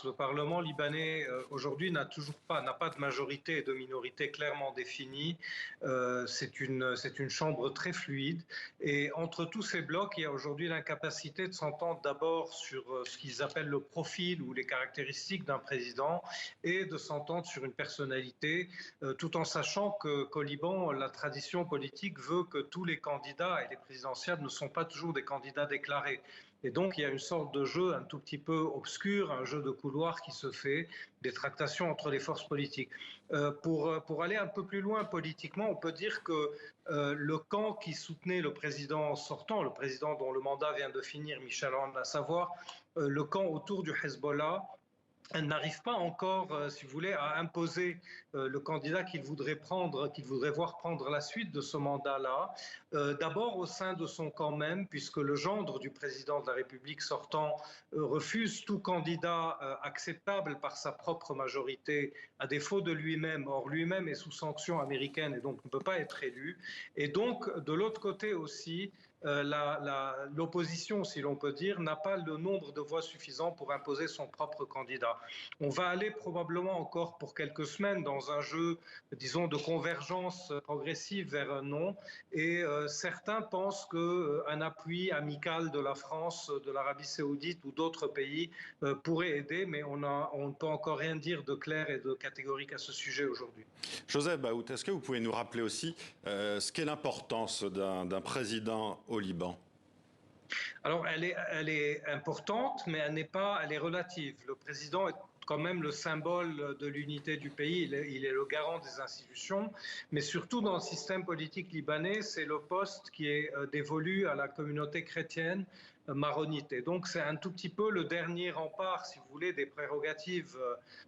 Le Parlement libanais aujourd'hui n'a pas de majorité et de minorité clairement définies. C'est une chambre très fluide et entre tous ces blocs, il y a aujourd'hui l'incapacité de s'entendre d'abord sur ce qu'ils appellent le profil ou les caractéristiques d'un président et de s'entendre sur une personnalité, tout en sachant qu'au Liban, la tradition politique veut que tous les candidats et les présidentielles ne sont pas toujours des candidats déclarés. Et donc, il y a une sorte de jeu un tout petit peu obscur, un jeu de couloir qui se fait, des tractations entre les forces politiques. Pour aller un peu plus loin politiquement, on peut dire que le camp qui soutenait le président sortant, le président dont le mandat vient de finir, Michel Aoun, à savoir le camp autour du Hezbollah, elle n'arrive pas encore, si vous voulez, à imposer le candidat qu'il voudrait prendre, qu'il voudrait voir prendre la suite de ce mandat-là. D'abord au sein de son camp même, puisque le gendre du président de la République sortant refuse tout candidat acceptable par sa propre majorité, à défaut de lui-même. Or, lui-même est sous sanction américaine et donc ne peut pas être élu. Et donc, de l'autre côté aussi, l'opposition, si l'on peut dire, n'a pas le nombre de voix suffisant pour imposer son propre candidat. On va aller probablement encore pour quelques semaines dans un jeu, disons, de convergence progressive vers un non. Et certains pensent qu'un appui amical de la France, de l'Arabie saoudite ou d'autres pays pourrait aider, mais on ne peut encore rien dire de clair et de catégorique à ce sujet aujourd'hui. Joseph Baout, est-ce que vous pouvez nous rappeler aussi ce qu'est l'importance d'un président au Liban? Alors, elle est importante, mais elle est relative. Le président est quand même le symbole de l'unité du pays, il est le garant des institutions, mais surtout dans le système politique libanais, c'est le poste qui est dévolu à la communauté chrétienne maronite. Et donc c'est un tout petit peu le dernier rempart, si vous voulez, des prérogatives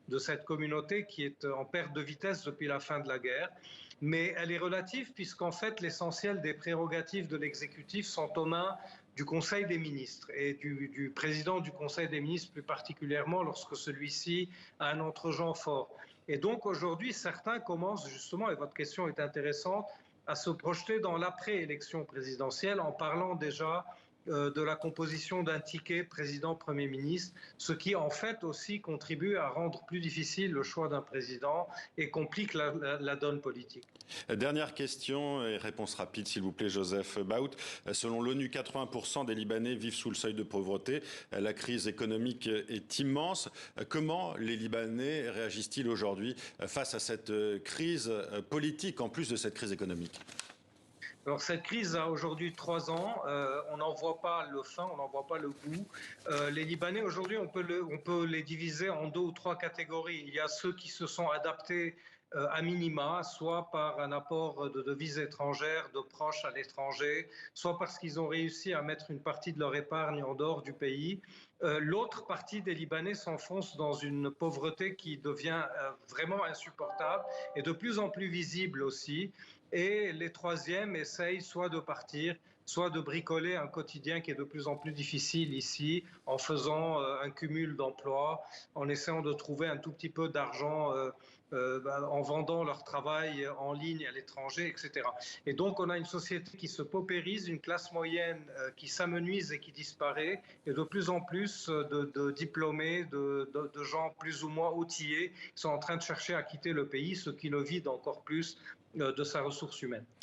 de cette communauté qui est en perte de vitesse depuis la fin de la guerre. Mais elle est relative puisqu'en fait l'essentiel des prérogatives de l'exécutif sont aux mains du Conseil des ministres et du président du Conseil des ministres plus particulièrement lorsque celui-ci a un entre-gens fort. Et donc aujourd'hui, certains commencent justement, et votre question est intéressante, à se projeter dans l'après-élection présidentielle en parlant déjà de la composition d'un ticket président-premier ministre, ce qui en fait aussi contribue à rendre plus difficile le choix d'un président et complique la donne politique. Dernière question et réponse rapide s'il vous plaît Joseph Baout. Selon l'ONU, 80% des Libanais vivent sous le seuil de pauvreté. La crise économique est immense. Comment les Libanais réagissent-ils aujourd'hui face à cette crise politique en plus de cette crise économique ? Alors cette crise a aujourd'hui 3 ans, on n'en voit pas le fin, on n'en voit pas le bout. Les Libanais aujourd'hui, on peut les diviser en 2 ou 3 catégories. Il y a ceux qui se sont adaptés à minima, soit par un apport de devises étrangères, de proches à l'étranger, soit parce qu'ils ont réussi à mettre une partie de leur épargne en dehors du pays. L'autre partie des Libanais s'enfonce dans une pauvreté qui devient vraiment insupportable et de plus en plus visible aussi. Et les troisièmes essayent soit de partir, soit de bricoler un quotidien qui est de plus en plus difficile ici, en faisant un cumul d'emplois, en essayant de trouver un tout petit peu d'argent en vendant leur travail en ligne à l'étranger, etc. Et donc on a une société qui se paupérise, une classe moyenne qui s'amenuise et qui disparaît, et de plus en plus de diplômés, de gens plus ou moins outillés qui sont en train de chercher à quitter le pays, ce qui le vide encore plus de sa ressource humaine.